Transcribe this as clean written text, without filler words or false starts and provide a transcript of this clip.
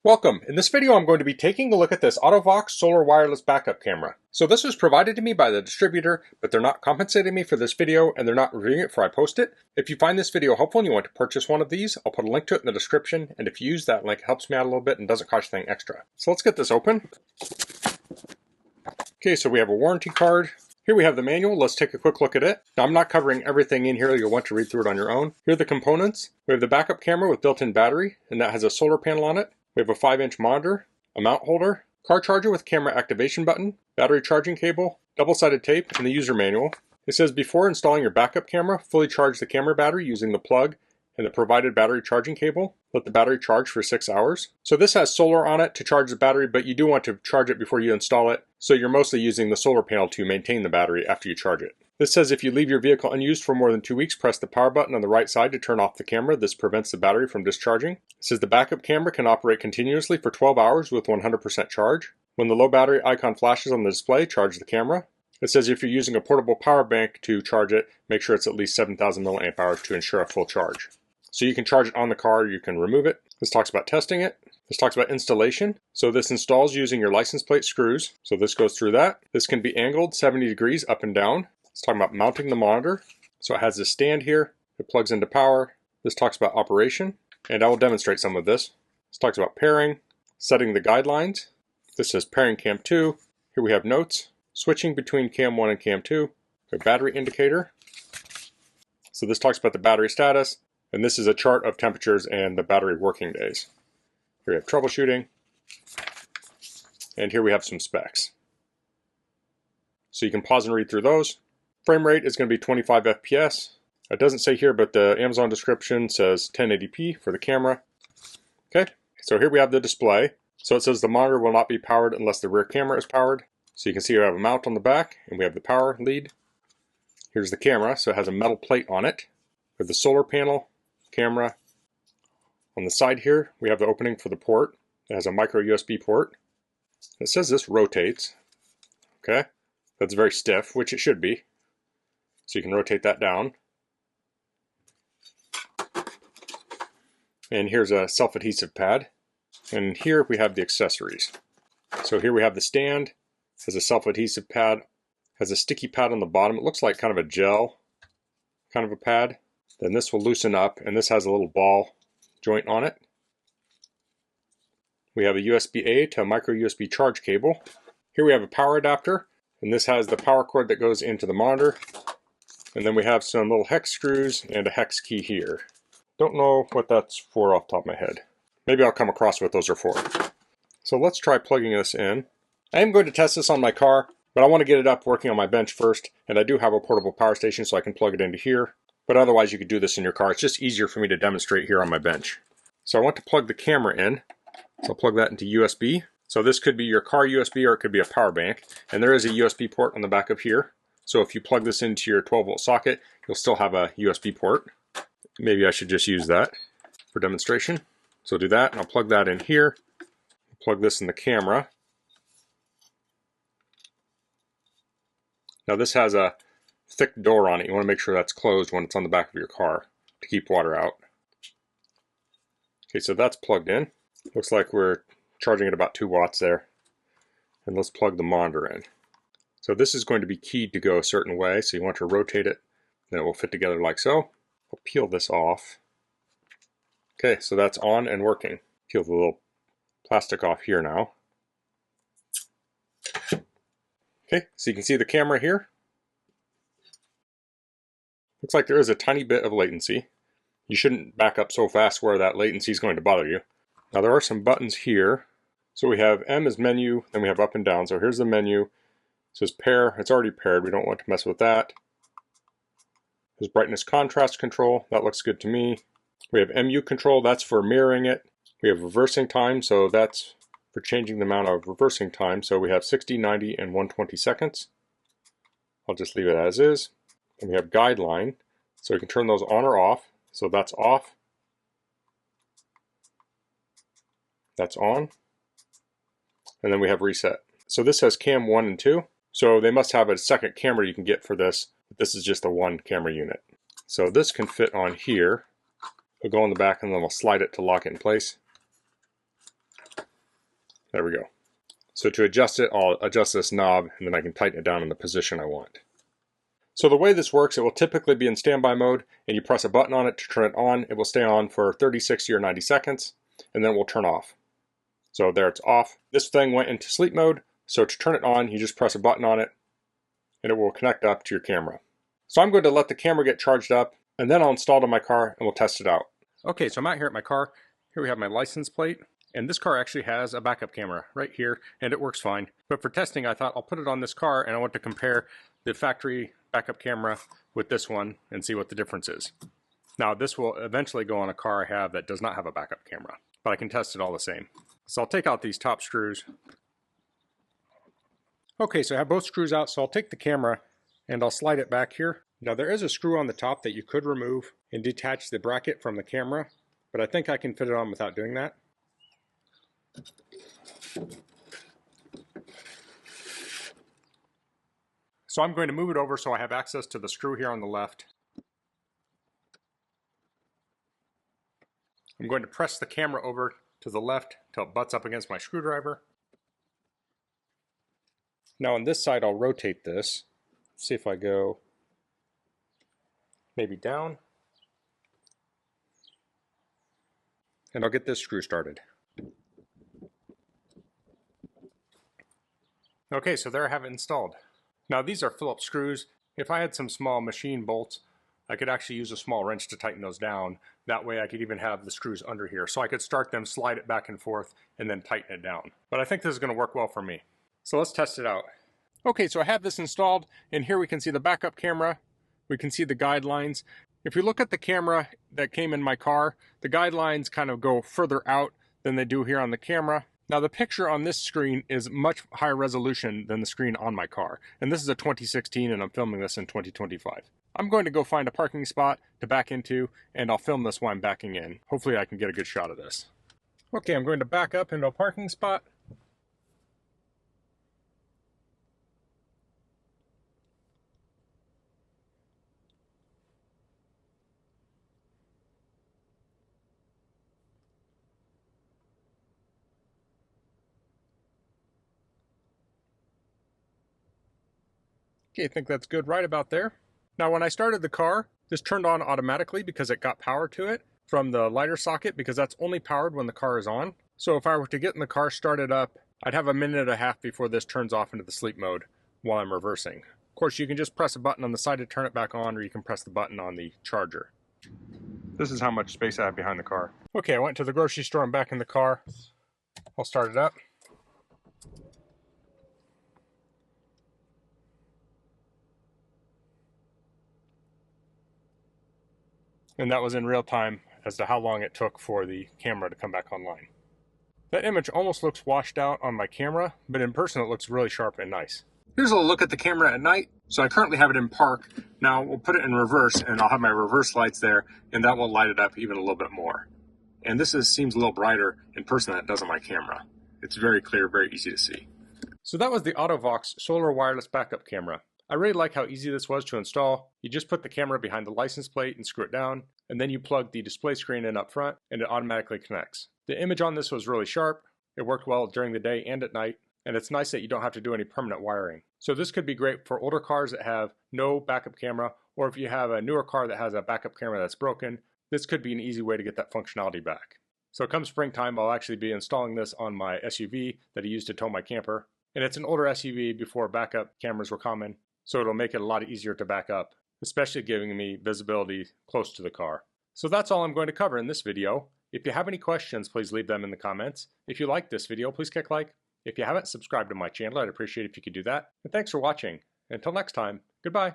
Welcome. In this video I'm going to be taking a look at this AUTO-VOX solar wireless backup camera. So this was provided to me by the distributor, but they're not compensating me for this video and they're not reviewing it before I post it. If you find this video helpful and you want to purchase one of these, I'll put a link to it in the description, and if you use that link, it helps me out a little bit and doesn't cost you anything extra. So let's get this open. Okay, so we have a warranty card. Here we have the manual. Let's take a quick look at it. Now, I'm not covering everything in here. You'll want to read through it on your own. Here are the components. We have the backup camera with built-in battery, and that has a solar panel on it. We have a 5-inch monitor, a mount holder, car charger with camera activation button, battery charging cable, double-sided tape, and the user manual. It says before installing your backup camera, fully charge the camera battery using the plug and the provided battery charging cable. Let the battery charge for 6 hours. So this has solar on it to charge the battery, but you do want to charge it before you install it. So you're mostly using the solar panel to maintain the battery after you charge it. This says if you leave your vehicle unused for more than 2 weeks, press the power button on the right side to turn off the camera. This prevents the battery from discharging. It says the backup camera can operate continuously for 12 hours with 100% charge. When the low battery icon flashes on the display, charge the camera. It says if you're using a portable power bank to charge it, make sure it's at least 7,000 milliamp hours to ensure a full charge. So you can charge it on the car, you can remove it. This talks about testing it. This talks about installation. So this installs using your license plate screws. So this goes through that. This can be angled 70 degrees up and down. It's talking about mounting the monitor. So it has this stand here. It plugs into power. This talks about operation. And I will demonstrate some of this. This talks about pairing, setting the guidelines. This says pairing cam 2. Here we have notes. Switching between cam 1 and cam 2. A battery indicator. So this talks about the battery status. And this is a chart of temperatures and the battery working days. Here we have troubleshooting. And here we have some specs. So you can pause and read through those. Frame rate is going to be 25 FPS. It doesn't say here, but the Amazon description says 1080p for the camera. Okay, so here we have the display. So it says the monitor will not be powered unless the rear camera is powered. So you can see we have a mount on the back and we have the power lead. Here's the camera, so it has a metal plate on it. We have the solar panel, camera. On the side here, we have the opening for the port. It has a micro USB port. It says this rotates. Okay, that's very stiff, which it should be. So you can rotate that down. And here's a self-adhesive pad. And here we have the accessories. So here we have the stand. It has a self-adhesive pad. Has a sticky pad on the bottom. It looks like kind of a gel kind of a pad. Then this will loosen up, and this has a little ball joint on it. We have a USB-A to a micro USB charge cable. Here we have a power adapter, and this has the power cord that goes into the monitor. And then we have some little hex screws and a hex key here. Don't know what that's for off the top of my head. Maybe I'll come across what those are for. So let's try plugging this in. I am going to test this on my car, but I want to get it up working on my bench first, and I do have a portable power station so I can plug it into here. But otherwise you could do this in your car. It's just easier for me to demonstrate here on my bench. So I want to plug the camera in. So I'll plug that into USB. So this could be your car USB or it could be a power bank. And there is a USB port on the back of here. So if you plug this into your 12-volt socket, you'll still have a USB port. Maybe I should just use that for demonstration. So do that, and I'll plug that in here. Plug this in the camera. Now this has a thick door on it. You want to make sure that's closed when it's on the back of your car to keep water out. Okay, so that's plugged in. Looks like we're charging at about 2 watts there. And let's plug the monitor in. So this is going to be keyed to go a certain way, so you want to rotate it, then it will fit together like so. I'll peel this off. Okay, so that's on and working. Peel the little plastic off here now. Okay, so you can see the camera here. Looks like there is a tiny bit of latency. You shouldn't back up so fast where that latency is going to bother you. Now there are some buttons here. So we have M as menu, then we have up and down. So here's the menu. It says pair, it's already paired, we don't want to mess with that. There's brightness contrast control, that looks good to me. We have MU control, that's for mirroring it. We have reversing time, so that's for changing the amount of reversing time. So we have 60, 90, and 120 seconds. I'll just leave it as is. And we have guideline, so you can turn those on or off. So that's off. That's on. And then we have reset. So this has cam 1 and 2. So they must have a second camera you can get for this. But this is just a 1 camera unit. So this can fit on here. We'll go on the back and then we'll slide it to lock it in place. There we go. So to adjust it, I'll adjust this knob and then I can tighten it down in the position I want. So the way this works, it will typically be in standby mode and you press a button on it to turn it on. It will stay on for 30, 60, or 90 seconds and then it will turn off. So there, it's off. This thing went into sleep mode, so to turn it on, you just press a button on it and it will connect up to your camera. So I'm going to let the camera get charged up and then I'll install it on my car and we'll test it out. Okay, so I'm out here at my car. Here we have my license plate. And this car actually has a backup camera right here, and it works fine. But for testing, I thought I'll put it on this car, and I want to compare the factory backup camera with this one and see what the difference is. Now, this will eventually go on a car I have that does not have a backup camera, but I can test it all the same. So I'll take out these top screws. Okay, so I have both screws out, so I'll take the camera and I'll slide it back here. Now, there is a screw on the top that you could remove and detach the bracket from the camera, but I think I can fit it on without doing that. So I'm going to move it over so I have access to the screw here on the left. I'm going to press the camera over to the left till it butts up against my screwdriver. Now on this side I'll rotate this. See if I go maybe down. And I'll get this screw started. Okay, so there I have it installed. Now these are Phillips screws. If I had some small machine bolts, I could actually use a small wrench to tighten those down. That way I could even have the screws under here. So I could start them, slide it back and forth, and then tighten it down. But I think this is going to work well for me. So let's test it out. Okay, so I have this installed, and here we can see the backup camera. We can see the guidelines. If you look at the camera that came in my car, the guidelines kind of go further out than they do here on the camera. Now the picture on this screen is much higher resolution than the screen on my car. And this is a 2016 and I'm filming this in 2025. I'm going to go find a parking spot to back into and I'll film this while I'm backing in. Hopefully I can get a good shot of this. Okay, I'm going to back up into a parking spot. Okay, I think that's good right about there. Now when I started the car, this turned on automatically because it got power to it from the lighter socket because that's only powered when the car is on. So if I were to get in the car started up, I'd have a minute and a half before this turns off into the sleep mode while I'm reversing. Of course, you can just press a button on the side to turn it back on or you can press the button on the charger. This is how much space I have behind the car. Okay, I went to the grocery store and back in the car. I'll start it up. And that was in real time as to how long it took for the camera to come back online. That image almost looks washed out on my camera, but in person it looks really sharp and nice. Here's a look at the camera at night. So I currently have it in park. Now we'll put it in reverse and I'll have my reverse lights there and that will light it up even a little bit more. And this seems a little brighter in person than it does on my camera. It's very clear, very easy to see. So that was the AUTO-VOX solar wireless backup camera. I really like how easy this was to install. You just put the camera behind the license plate and screw it down, and then you plug the display screen in up front, and it automatically connects. The image on this was really sharp. It worked well during the day and at night, and it's nice that you don't have to do any permanent wiring. So this could be great for older cars that have no backup camera, or if you have a newer car that has a backup camera that's broken, this could be an easy way to get that functionality back. So come springtime, I'll actually be installing this on my SUV that I used to tow my camper. And it's an older SUV before backup cameras were common. So it'll make it a lot easier to back up, especially giving me visibility close to the car. So that's all I'm going to cover in this video. If you have any questions, please leave them in the comments. If you like this video, please click like. If you haven't subscribed to my channel, I'd appreciate it if you could do that. And thanks for watching. Until next time, goodbye.